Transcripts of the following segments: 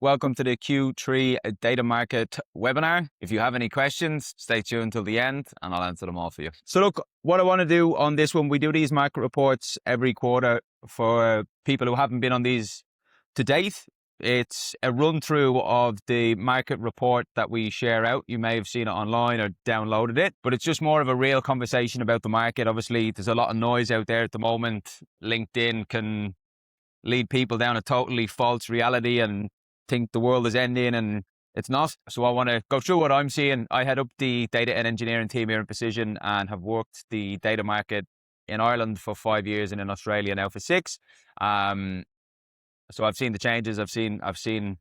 Welcome to the Q3 Data Market webinar. If you have any questions, stay tuned till the end and I'll answer them all for you. So look, what I want to do on this one, we do these market reports every quarter for people who haven't been on these to date. It's a run through of the market report that we share out. You may have seen it online or downloaded it, but it's just more of a real conversation about the market. Obviously, there's a lot of noise out there at the moment. LinkedIn can lead people down a totally false reality and think the world is ending, and it's not. So I want to go through what I'm seeing. I head up the data and engineering team here in Precision and have worked the data market in Ireland for 5 years and in Australia now for 6. So I've seen the changes. I've seen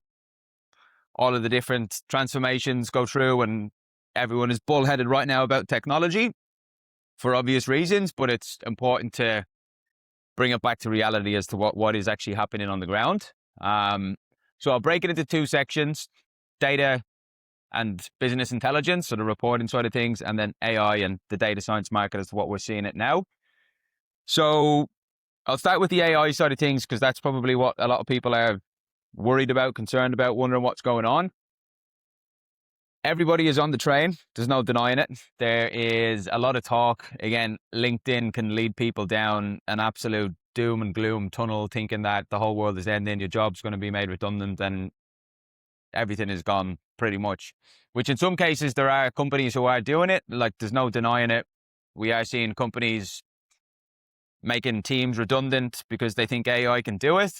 all of the different transformations go through, and everyone is bullheaded right now about technology for obvious reasons, but it's important to bring it back to reality as to what is actually happening on the ground. So I'll break it into 2 sections, data and business intelligence, so the reporting side of things, and then AI and the data science market as to what we're seeing it now. So I'll start with the AI side of things because that's probably what a lot of people are worried about, concerned about, wondering what's going on. Everybody is on the train. There's no denying it. There is a lot of talk. Again, LinkedIn can lead people down an absolute doom and gloom tunnel, thinking that the whole world is ending, your job's going to be made redundant, and everything is gone pretty much. Which in some cases, there are companies who are doing it. Like, there's no denying it. We are seeing companies making teams redundant because they think AI can do it.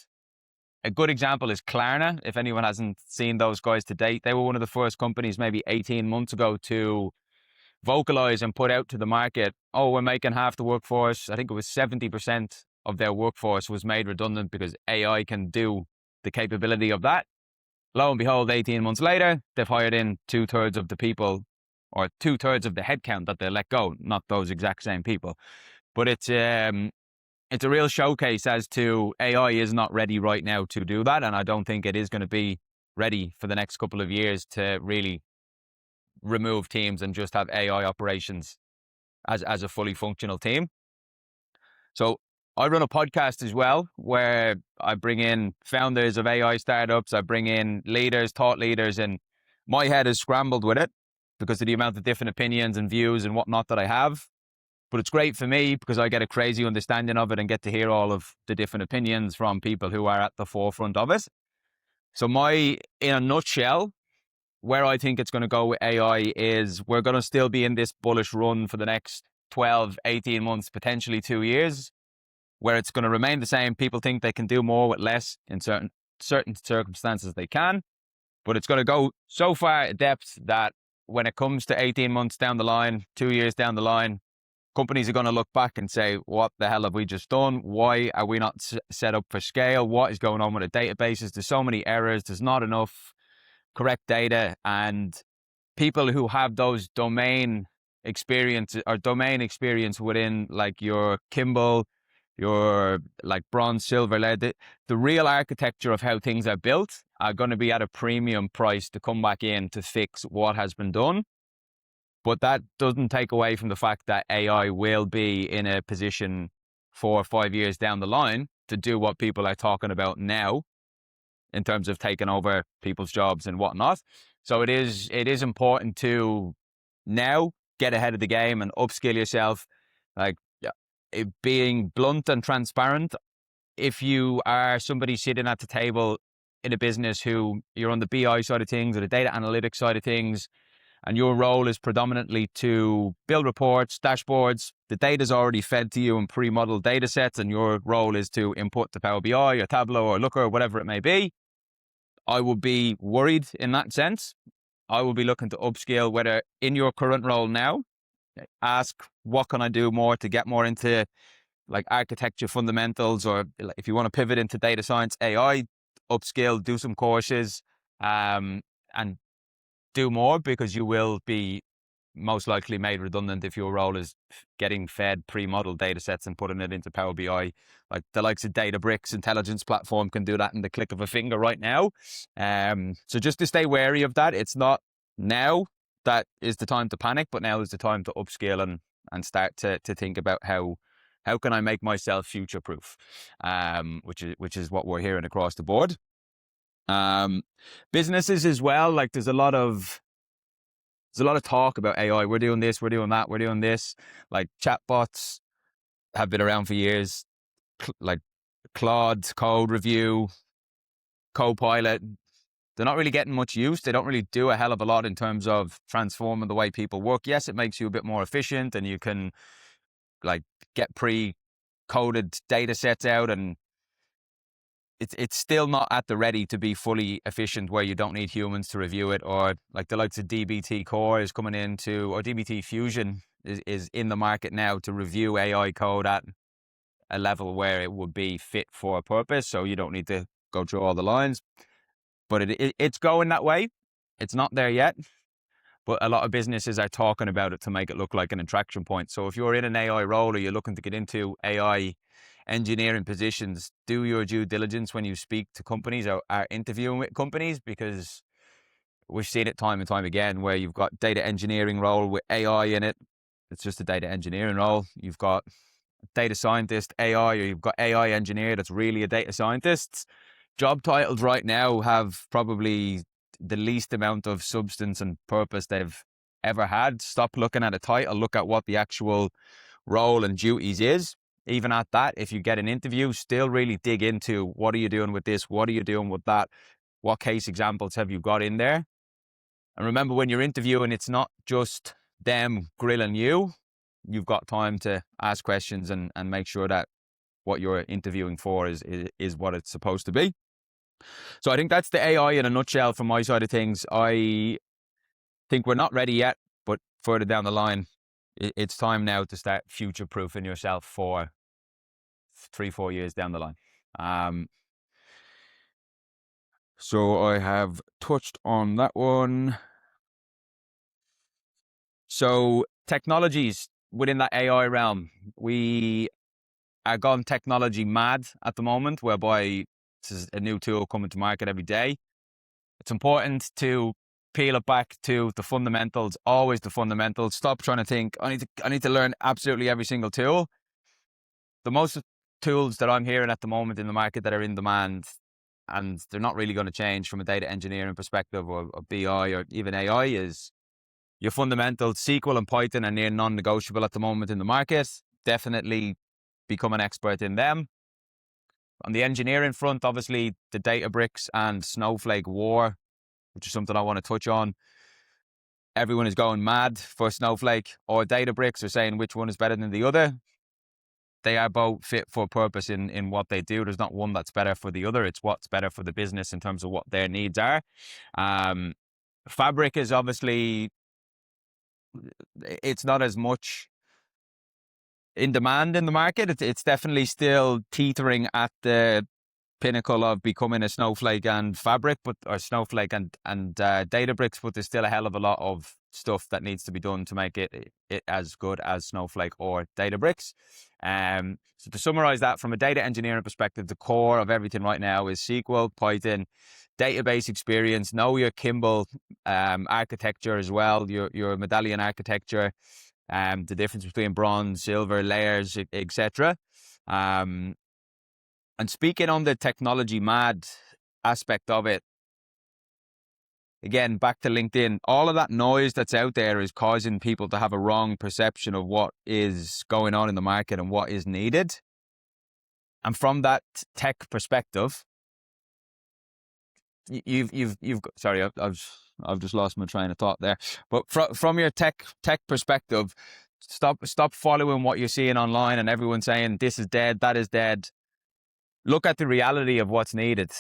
A good example is Klarna. If anyone hasn't seen those guys to date, they were one of the first companies maybe 18 months ago to vocalize and put out to the market, oh, we're making half the workforce. I think it was 70% of their workforce was made redundant because AI can do the capability of that. Lo and behold, 18 months later, they've hired in 2/3 of the people, or 2/3 of the headcount that they let go, not those exact same people. But it's a real showcase as to AI is not ready right now to do that. And I don't think it is going to be ready for the next couple of years to really remove teams and just have AI operations as a fully functional team. So I run a podcast as well, where I bring in founders of AI startups. I bring in leaders, thought leaders, and my head is scrambled with it because of the amount of different opinions and views and whatnot that I have. But it's great for me because I get a crazy understanding of it and get to hear all of the different opinions from people who are at the forefront of it. So in a nutshell, where I think it's going to go with AI is we're going to still be in this bullish run for the next 12, 18 months, potentially 2 years, where it's going to remain the same. People think they can do more with less in certain circumstances they can, but it's going to go so far in depth that when it comes to 18 months down the line, 2 years down the line, companies are going to look back and say, what the hell have we just done? Why are we not set up for scale? What is going on with the databases? There's so many errors. There's not enough correct data, and people who have those domain experience within like your Kimball, your like bronze, silver, lead, the real architecture of how things are built are going to be at a premium price to come back in to fix what has been done. But that doesn't take away from the fact that AI will be in a position 4 or 5 years down the line to do what people are talking about now in terms of taking over people's jobs and whatnot. So it is important to now get ahead of the game and upskill yourself. Like, being blunt and transparent, if you are somebody sitting at the table in a business who you're on the BI side of things or the data analytics side of things, and your role is predominantly to build reports, dashboards, the data is already fed to you in pre-modeled data sets, and your role is to input to Power BI or Tableau or Looker or whatever it may be, I would be worried in that sense. I will be looking to upskill, whether in your current role now, ask what can I do more to get more into like architecture fundamentals, or if you want to pivot into data science, AI, upskill, do some courses, and do more, because you will be most likely made redundant if your role is getting fed pre-modeled data sets and putting it into Power BI. Like the likes of Databricks intelligence platform can do that in the click of a finger right now. So just to stay wary of that. It's not now that is the time to panic, but now is the time to upskill and start to think about how can I make myself future proof, which is what we're hearing across the board. Businesses as well, like there's a lot of talk about AI. We're doing this, we're doing that, we're doing this. Like chatbots have been around for years, like Claude, Code Review, Copilot. They're not really getting much use. They don't really do a hell of a lot in terms of transforming the way people work. Yes, it makes you a bit more efficient, and you can like get pre-coded data sets out, and it's still not at the ready to be fully efficient where you don't need humans to review it. Or like the likes of DBT Core is coming into, or DBT Fusion is in the market now to review AI code at a level where it would be fit for a purpose. So you don't need to go through all the lines, but it's going that way. It's not there yet, but a lot of businesses are talking about it to make it look like an attraction point. So if you're in an AI role or you're looking to get into AI engineering positions, do your due diligence when you speak to companies or are interviewing with companies, because we've seen it time and time again where you've got data engineering role with AI in it. It's just a data engineering role. You've got data scientist AI, or you've got AI engineer that's really a data scientist. Job titles right now have probably the least amount of substance and purpose they've ever had. Stop looking at a title, look at what the actual role and duties is. Even at that, if you get an interview, still really dig into what are you doing with this? What are you doing with that? What case examples have you got in there? And remember, when you're interviewing, it's not just them grilling you. You've got time to ask questions and make sure that what you're interviewing for is what it's supposed to be. So I think that's the AI in a nutshell from my side of things. I think we're not ready yet, but further down the line, it's time now to start future-proofing yourself for 3-4 years down the line. So I have touched on that one. So technologies within that AI realm, we are gone technology mad at the moment, whereby this is a new tool coming to market every day. It's important to peel it back to the fundamentals, always the fundamentals. Stop trying to think, I need to learn absolutely every single tool. The most tools that I'm hearing at the moment in the market that are in demand, and they're not really going to change from a data engineering perspective or BI or even AI, is your fundamentals. SQL and Python are near non-negotiable at the moment in the market. Definitely become an expert in them. On the engineering front, obviously the Databricks and Snowflake war, which is something I want to touch on. Everyone is going mad for Snowflake or Databricks, or saying which one is better than the other. They are both fit for purpose in what they do. There's not one that's better for the other. It's what's better for the business in terms of what their needs are. Fabric is obviously, it's not as much in demand in the market. It's definitely still teetering at the pinnacle of becoming a Snowflake and Fabric, or Snowflake and Databricks, but there's still a hell of a lot of stuff that needs to be done to make it as good as Snowflake or Databricks. So to summarize that, from a data engineering perspective, the core of everything right now is SQL, Python, database experience, know your Kimball architecture as well, your medallion architecture, the difference between bronze, silver, layers, etc. And speaking on the technology mad aspect of it, again, back to LinkedIn, all of that noise that's out there is causing people to have a wrong perception of what is going on in the market and what is needed. And from that tech perspective, you've sorry, I've just lost my train of thought there. But from your tech perspective, stop following what you're seeing online and everyone saying this is dead, that is dead. Look at the reality of what's needed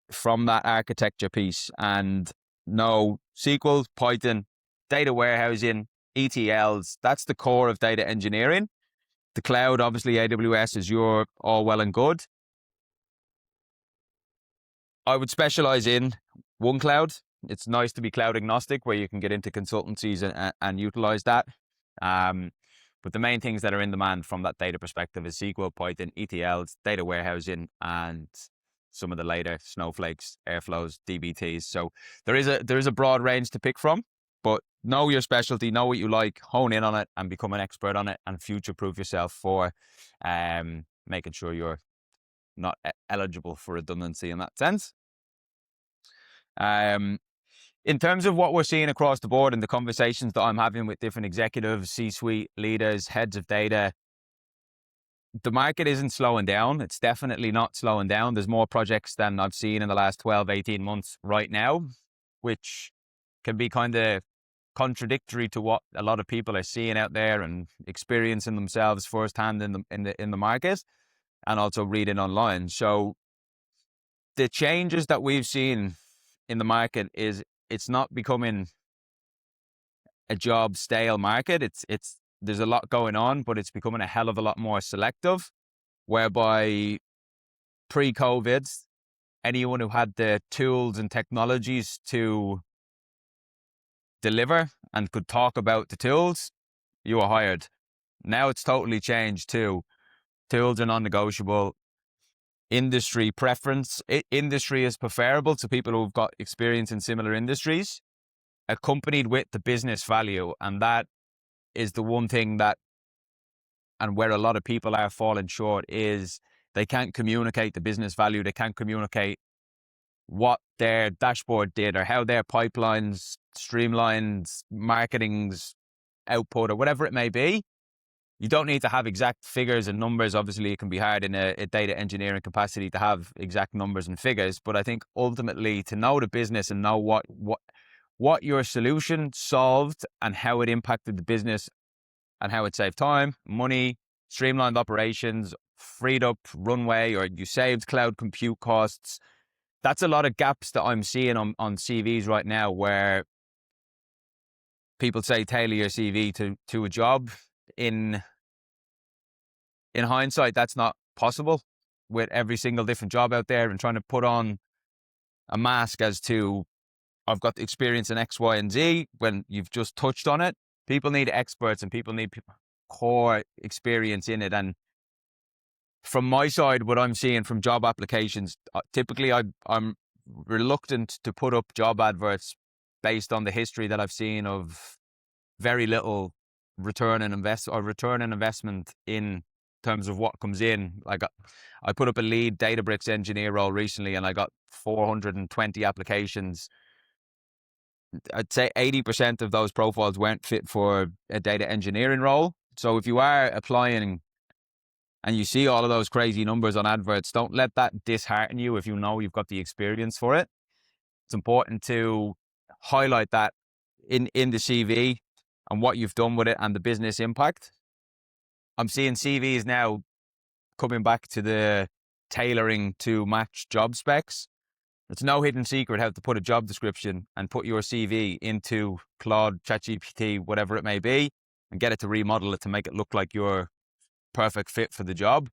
from that architecture piece, and know SQL, Python, data warehousing, ETLs. That's the core of data engineering. The cloud, obviously AWS, Azure, all well and good. I would specialize in one cloud. It's nice to be cloud agnostic, where you can get into consultancies and utilize that. But the main things that are in demand from that data perspective is SQL, Python, ETLs, data warehousing, and some of the later Snowflakes, Airflows, DBTs. So there is a broad range to pick from, but know your specialty, know what you like, hone in on it, and become an expert on it, and future-proof yourself for making sure you're not eligible for redundancy in that sense. In terms of what we're seeing across the board and the conversations that I'm having with different executives, C-suite leaders, heads of data, the market isn't slowing down. It's definitely not slowing down. There's more projects than I've seen in the last 12, 18 months right now, which can be kind of contradictory to what a lot of people are seeing out there and experiencing themselves firsthand in the market, and also reading online. So the changes that we've seen in the market is it's not becoming a job stale market. It's there's a lot going on, but it's becoming a hell of a lot more selective, whereby pre-COVID, anyone who had the tools and technologies to deliver and could talk about the tools, you were hired. Now it's totally changed too. Tools are non-negotiable. Industry preference. Industry is preferable to people who've got experience in similar industries, accompanied with the business value. And that is the one thing that, and where a lot of people are falling short, is they can't communicate the business value. They can't communicate what their dashboard did or how their pipelines streamlined marketing's output or whatever it may be. You don't need to have exact figures and numbers. Obviously, it can be hard in a data engineering capacity to have exact numbers and figures. But I think ultimately to know the business and know what your solution solved and how it impacted the business and how it saved time, money, streamlined operations, freed up runway, or you saved cloud compute costs. That's a lot of gaps that I'm seeing on CVs right now, where people say tailor your CV to a job. In hindsight, that's not possible with every single different job out there, and trying to put on a mask as to I've got the experience in X, Y, and Z when you've just touched on it. People need experts and people need core experience in it. And from my side, what I'm seeing from job applications, typically I'm reluctant to put up job adverts based on the history that I've seen of very little return on investment in terms of what comes in. Like I put up a lead Databricks engineer role recently and I got 420 applications. I'd say 80% of those profiles weren't fit for a data engineering role. So if you are applying and you see all of those crazy numbers on adverts, don't let that dishearten you if you know you've got the experience for it. It's important to highlight that in the CV and what you've done with it and the business impact. I'm seeing CVs now coming back to the tailoring to match job specs. It's no hidden secret how to put a job description and put your CV into Claude, ChatGPT, whatever it may be, and get it to remodel it to make it look like you're perfect fit for the job.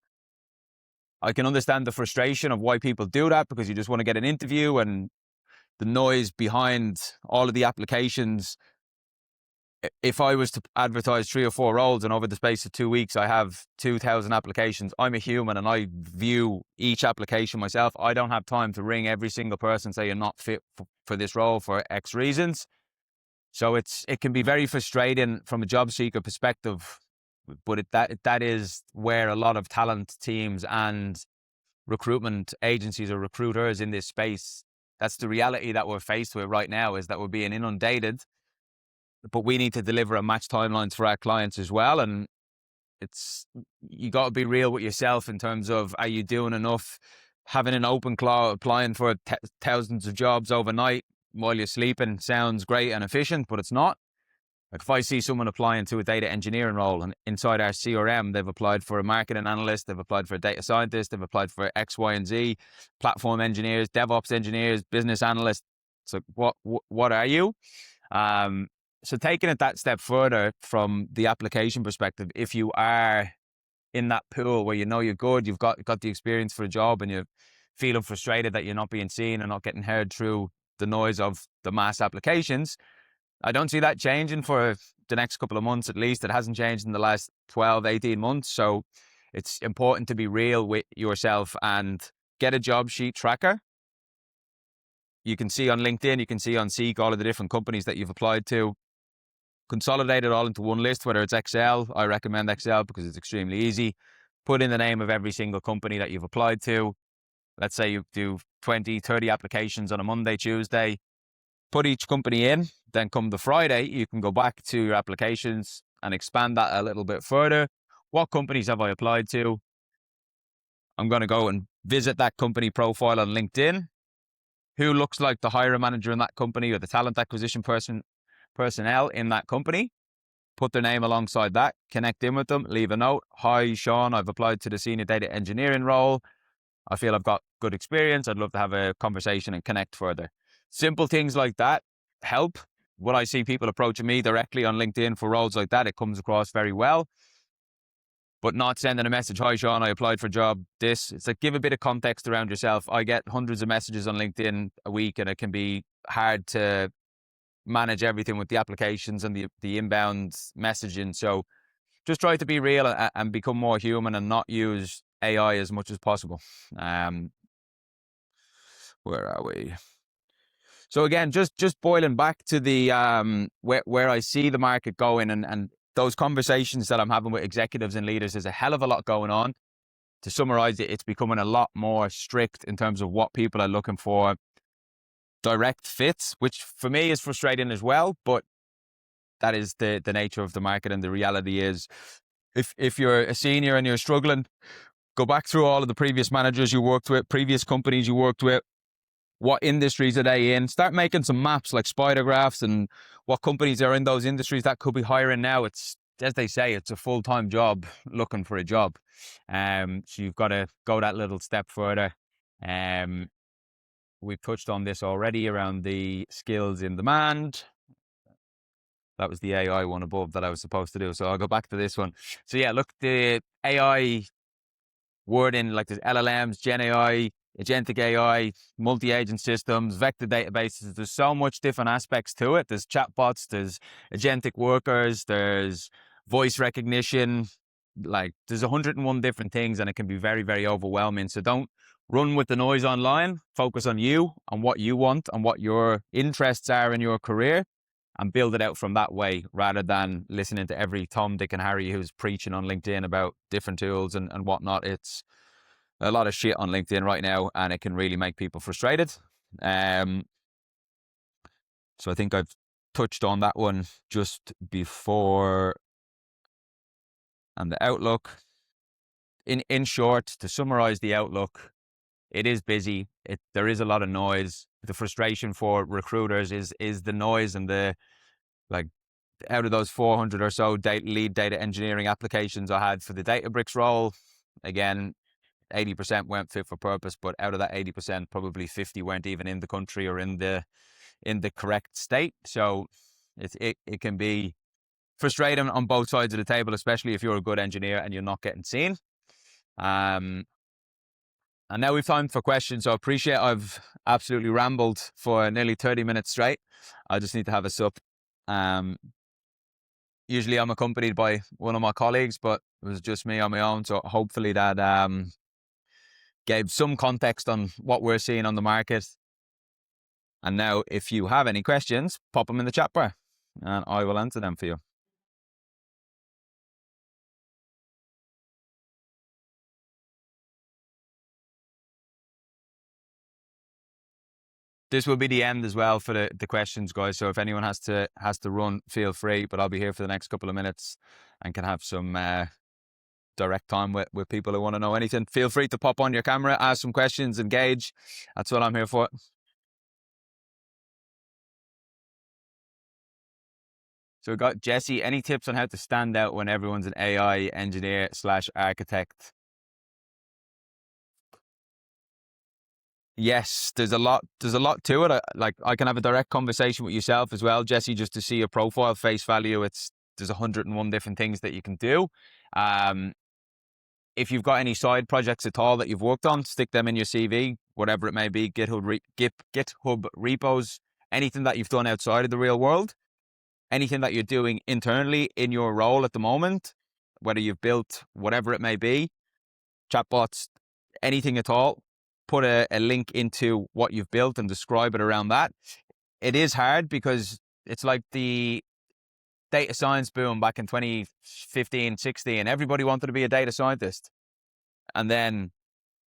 I can understand the frustration of why people do that, because you just want to get an interview, and the noise behind all of the applications. If I was to advertise 3 or 4 roles and over the space of 2 weeks, I have 2,000 applications, I'm a human and I view each application myself. I don't have time to ring every single person and say you're not fit for this role for X reasons. So it can be very frustrating from a job seeker perspective, but that is where a lot of talent teams and recruitment agencies or recruiters in this space, that's the reality that we're faced with right now, is that we're being inundated. But we need to deliver and match timelines for our clients as well. And you got to be real with yourself in terms of, are you doing enough? Having an open claw, applying for thousands of jobs overnight while you're sleeping sounds great and efficient, but it's not. Like if I see someone applying to a data engineering role and inside our CRM, they've applied for a marketing analyst, they've applied for a data scientist, they've applied for X, Y, and Z, platform engineers, DevOps engineers, business analysts. So what are you? So taking it that step further from the application perspective, if you are in that pool where you know you're good, you've got the experience for a job, and you're feeling frustrated that you're not being seen and not getting heard through the noise of the mass applications, I don't see that changing for the next couple of months at least. It hasn't changed in the last 12, 18 months. So it's important to be real with yourself and get a job sheet tracker. You can see on LinkedIn, you can see on Seek all of the different companies that you've applied to. Consolidate it all into one list, whether it's Excel. I recommend Excel because it's extremely easy. Put in the name of every single company that you've applied to. let's say you do 20, 30 applications on a Monday, Tuesday, put each company in, then come the Friday, you can go back to your applications and expand that a little bit further. What companies have I applied to? I'm going to go and visit that company profile on LinkedIn. Who looks like the hiring manager in that company or the talent acquisition personnel in that company? Put their name alongside that, connect in with them, leave a note. Hi, Sean, I've applied to the senior data engineering role. I feel I've got good experience. I'd love to have a conversation and connect further. Simple things like that help. When I see people approaching me directly on LinkedIn for roles like that, it comes across very well. But not sending a message, hi, Sean, I applied for a job, this. It's like, give a bit of context around yourself. I get hundreds of messages on LinkedIn a week, and it can be hard to manage everything with the applications and the inbound messaging. So just try to be real and become more human and not use AI as much as possible. Where are we? So again, just boiling back to the where I see the market going, and those conversations that I'm having with executives and leaders, there's a hell of a lot going on. To summarize it, it's becoming a lot more strict in terms of what people are looking for. Direct fits, which for me is frustrating as well, but that is the nature of the market, and the reality is if you're a senior and you're struggling, go back through all of the previous managers you worked with, previous companies you worked with. What industries are they in? Start making some maps like spider graphs and what companies are in those industries that could be hiring now. It's, as they say, it's a full-time job looking for a job. So you've got to go that little step further. We've touched on this already around the skills in demand. That was the AI one above that I was supposed to do. So I'll go back to this one. So yeah, look, the AI wording, like there's LLMs, Gen AI, agentic AI, multi-agent systems, vector databases. There's so much different aspects to it. There's chatbots, there's agentic workers, there's voice recognition. Like there's 101 different things, and it can be very, very overwhelming. So don't run with the noise online. Focus on you, on what you want, and what your interests are in your career, and build it out from that way, rather than listening to every Tom, Dick and Harry who's preaching on LinkedIn about different tools and whatnot. It's a lot of shit on LinkedIn right now, and it can really make people frustrated. So I think I've touched on that one just before. And the outlook, in short, to summarize the outlook, it is busy. There is a lot of noise. The frustration for recruiters is the noise, and the, like, out of those 400 or so lead data engineering applications I had for the Databricks role, again, 80% weren't fit for purpose, but out of that 80%, probably 50 weren't even in the country or in the correct state. So it can be frustrating on both sides of the table, especially if you're a good engineer and you're not getting seen. And now we've time for questions. So I appreciate I've absolutely rambled for nearly 30 minutes straight. I just need to have a sup. Usually I'm accompanied by one of my colleagues, but it was just me on my own. So hopefully that gave some context on what we're seeing on the market. And now if you have any questions, pop them in the chat bar and I will answer them for you. This will be the end as well for the questions, guys. So if anyone has to run, feel free, but I'll be here for the next couple of minutes and can have some direct time with people who want to know anything. Feel free to pop on your camera, ask some questions, engage. That's what I'm here for. So we got Jesse, any tips on how to stand out when everyone's an AI engineer / architect? Yes, there's a lot to it. I can have a direct conversation with yourself as well, Jesse, just to see your profile face value. There's 101 different things that you can do. If you've got any side projects at all that you've worked on, stick them in your CV, whatever it may be, GitHub repos, anything that you've done outside of the real world, anything that you're doing internally in your role at the moment, whether you've built whatever it may be, chatbots, anything at all, put a link into what you've built and describe it around that. It is hard because it's like the data science boom back in 2015, 16. Everybody wanted to be a data scientist. And then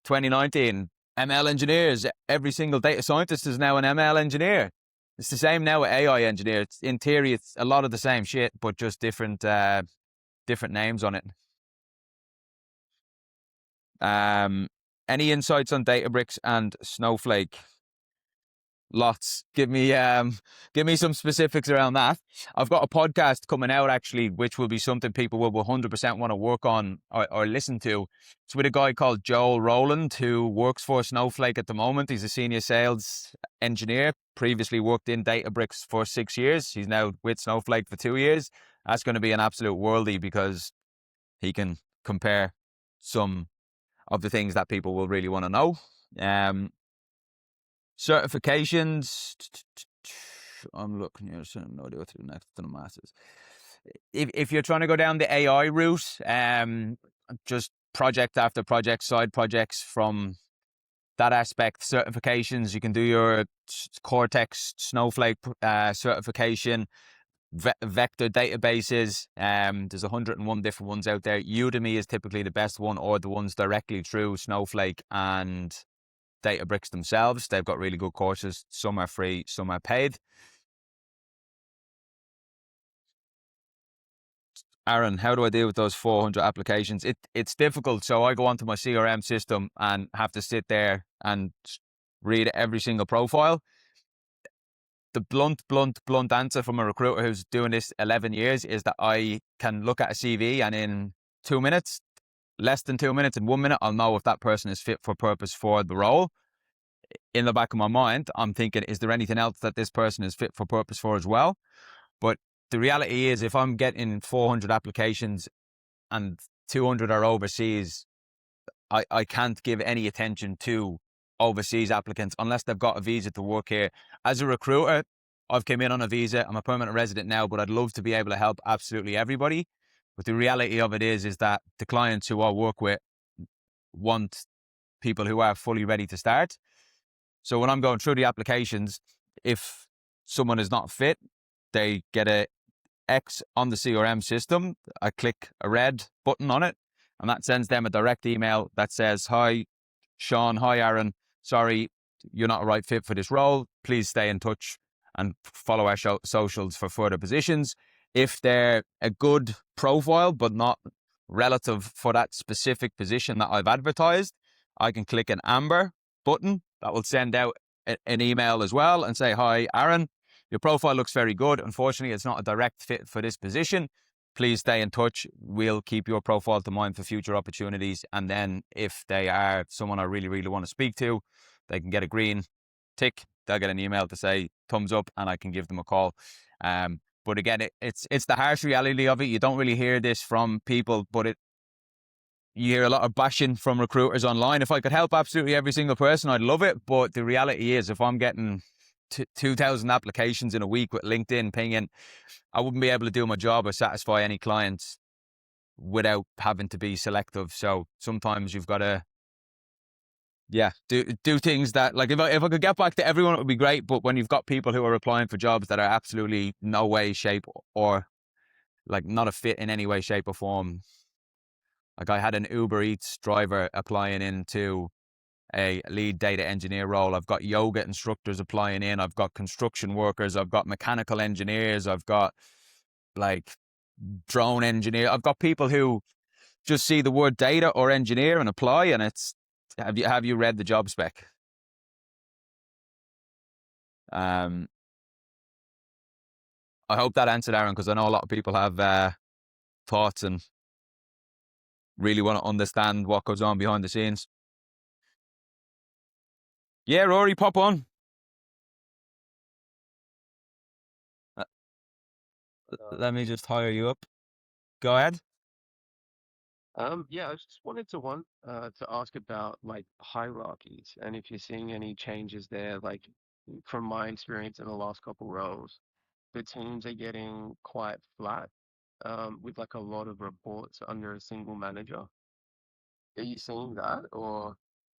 2019, ML engineers. Every single data scientist is now an ML engineer. It's the same now with AI engineer. In theory, it's a lot of the same shit, but just different names on it. Any insights on Databricks and Snowflake? Lots. Give me some specifics around that. I've got a podcast coming out actually, which will be something people will 100% want to work on or listen to. It's with a guy called Joel Rowland who works for Snowflake at the moment. He's a senior sales engineer, previously worked in Databricks for 6 years. He's now with Snowflake for 2 years. That's going to be an absolute worldie because he can compare some of the things that people will really want to know. Certifications. I'm looking here, so no idea what to do next to the masters. If you're trying to go down the AI route, just project after project, side projects from that aspect. Certifications, you can do your Cortex Snowflake certification, vector databases. There's 101 different ones out there. Udemy is typically the best one, or the ones directly through Snowflake and Databricks themselves. They've got really good courses. Some are free, some are paid. Aaron, how do I deal with those 400 applications? It's difficult. So I go onto my CRM system and have to sit there and read every single profile. The blunt answer from a recruiter who's doing this 11 years is that I can look at a CV and in 2 minutes, less than 2 minutes, in 1 minute, I'll know if that person is fit for purpose for the role. In the back of my mind, I'm thinking, is there anything else that this person is fit for purpose for as well? But the reality is, if I'm getting 400 applications and 200 are overseas, I can't give any attention to overseas applicants unless they've got a visa to work here. As a recruiter, I've come in on a visa. I'm a permanent resident now, but I'd love to be able to help absolutely everybody. But the reality of it is that the clients who I work with want people who are fully ready to start. So when I'm going through the applications, if someone is not fit, they get a X on the CRM system. I click a red button on it, and that sends them a direct email that says, "Hi, Sean. Hi, Aaron. Sorry, you're not a right fit for this role. Please stay in touch and follow our socials for further positions." If they're a good profile, but not relative for that specific position that I've advertised, I can click an amber button that will send out an email as well and say, "Hi, Aaron, your profile looks very good. Unfortunately, it's not a direct fit for this position. Please stay in touch. We'll keep your profile to mind for future opportunities." And then if they are someone I really, really want to speak to, they can get a green tick. They'll get an email to say thumbs up, and I can give them a call. But again, it's the harsh reality of it. You don't really hear this from people, but you hear a lot of bashing from recruiters online. If I could help absolutely every single person, I'd love it. But the reality is, if I'm getting 2,000 applications in a week with LinkedIn pinging, I wouldn't be able to do my job or satisfy any clients without having to be selective. So sometimes you've got to, do things that, like, if I could get back to everyone, it would be great. But when you've got people who are applying for jobs that are absolutely no way, shape, or like not a fit in any way, shape, or form. Like, I had an Uber Eats driver applying into a lead data engineer role. I've got yoga instructors applying in. I've got construction workers. I've got mechanical engineers. I've got like drone engineer. I've got people who just see the word data or engineer and apply. And it's, have you read the job spec? I hope that answered, Aaron, because I know a lot of people have thoughts and really want to understand what goes on behind the scenes. Yeah, Rory, pop on. Let me just hire you up. Go ahead. Yeah, I just wanted to ask about like hierarchies and if you're seeing any changes there. Like from my experience in the last couple roles, the teams are getting quite flat, with like a lot of reports under a single manager. Are you seeing that, or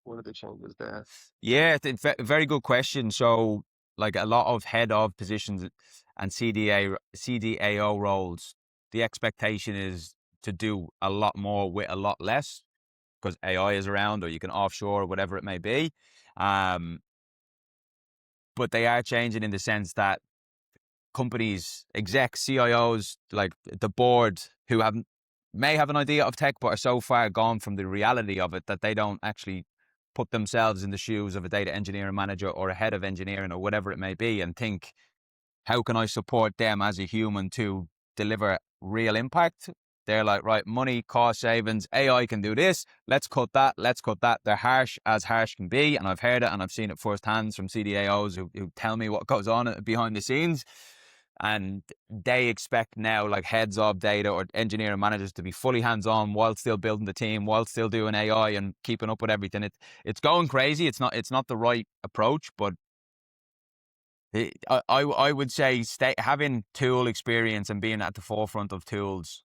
what are the changes there? Yeah, it's a very good question. So, like a lot of head of positions and CDAO roles, the expectation is to do a lot more with a lot less, because AI is around, or you can offshore, whatever it may be. Um, but they are changing in the sense that companies, execs, CIOs, like the board, who may have an idea of tech, but are so far gone from the reality of it that they don't actually put themselves in the shoes of a data engineering manager or a head of engineering or whatever it may be, and think, how can I support them as a human to deliver real impact? They're like, right, money, cost savings, AI can do this. Let's cut that. Let's cut that. They're harsh as harsh can be. And I've heard it and I've seen it firsthand from CDAOs who tell me what goes on behind the scenes. And they expect now, like, heads of data or engineering managers to be fully hands-on while still building the team, while still doing AI and keeping up with everything. It's going crazy. It's not the right approach, but I would say having tool experience and being at the forefront of tools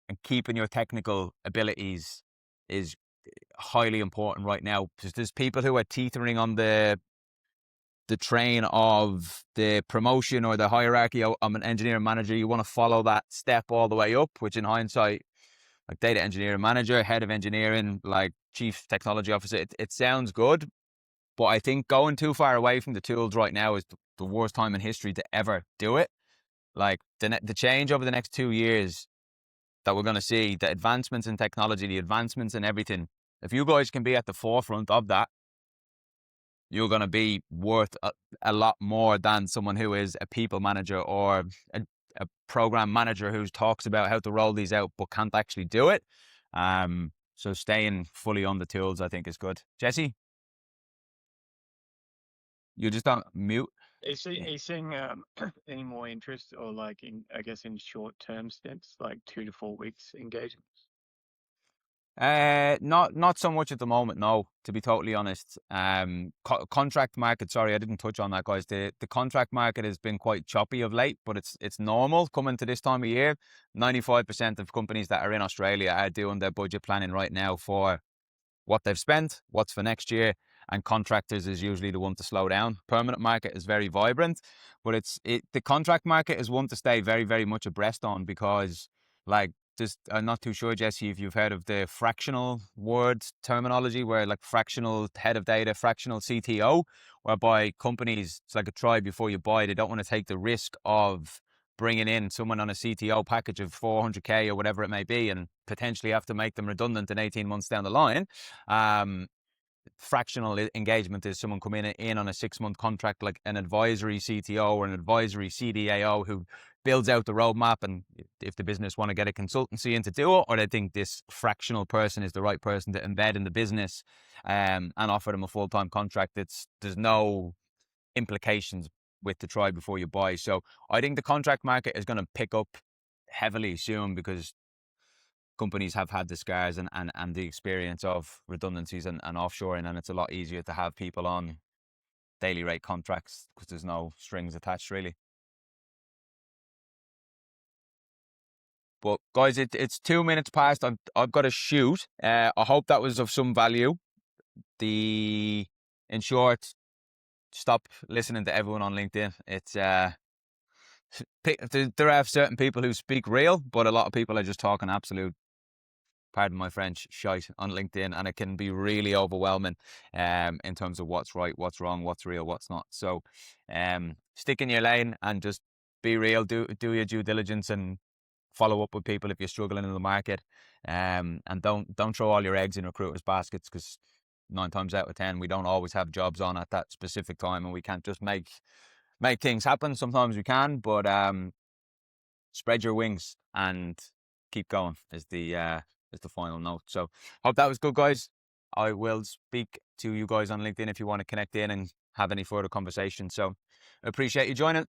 and keeping your technical abilities is highly important right now, because there's people who are teetering on the train of the promotion or the hierarchy of an engineering manager. You want to follow that step all the way up, which in hindsight, like data engineering manager, head of engineering, like chief technology officer, it sounds good. But I think going too far away from the tools right now is the worst time in history to ever do it. Like the change over the next 2 years that we're going to see, the advancements in technology, the advancements in everything. If you guys can be at the forefront of that, you're going to be worth a lot more than someone who is a people manager or a program manager who talks about how to roll these out but can't actually do it. So staying fully on the tools, I think, is good. Jesse, you just on mute. Are you seeing any more interest or like in, I guess, in short-term stints, like 2 to 4 weeks engagements? Not so much at the moment, no, to be totally honest. Contract market, sorry, I didn't touch on that, guys. The contract market has been quite choppy of late, but it's normal coming to this time of year. 95% of companies that are in Australia are doing their budget planning right now for what they've spent, what's for next year, and contractors is usually the one to slow down. Permanent market is very vibrant, but the contract market is one to stay very, very much abreast on, because, like, just, I'm not too sure, Jesse, if you've heard of the fractional word terminology, where, like, fractional head of data, fractional CTO, whereby companies, it's like a try before you buy. They don't want to take the risk of bringing in someone on a CTO package of 400K or whatever it may be, and potentially have to make them redundant in 18 months down the line. Fractional engagement is someone coming in on a 6-month contract, like an advisory CTO or an advisory CDAO, who builds out the roadmap. And if the business want to get a consultancy in to do it, or they think this fractional person is the right person to embed in the business, and offer them a full-time contract, there's no implications with the try before you buy. So I think the contract market is going to pick up heavily soon, because companies have had the scars and the experience of redundancies and offshoring, and it's a lot easier to have people on daily rate contracts because there's no strings attached, really. But guys, it's 2 minutes past. I've got to shoot. I hope that was of some value. In short, stop listening to everyone on LinkedIn. It's there are certain people who speak real, but a lot of people are just talking absolute, pardon my French, shite on LinkedIn, and it can be really overwhelming in terms of what's right, what's wrong, what's real, what's not. So stick in your lane and just be real, do your due diligence, and follow up with people if you're struggling in the market. And don't throw all your eggs in recruiters' baskets, because 9 times out of 10 we don't always have jobs on at that specific time, and we can't just make things happen. Sometimes we can, but spread your wings and keep going is the final note. So hope that was good, guys. I will speak to you guys on LinkedIn if you want to connect in and have any further conversation. So appreciate you joining.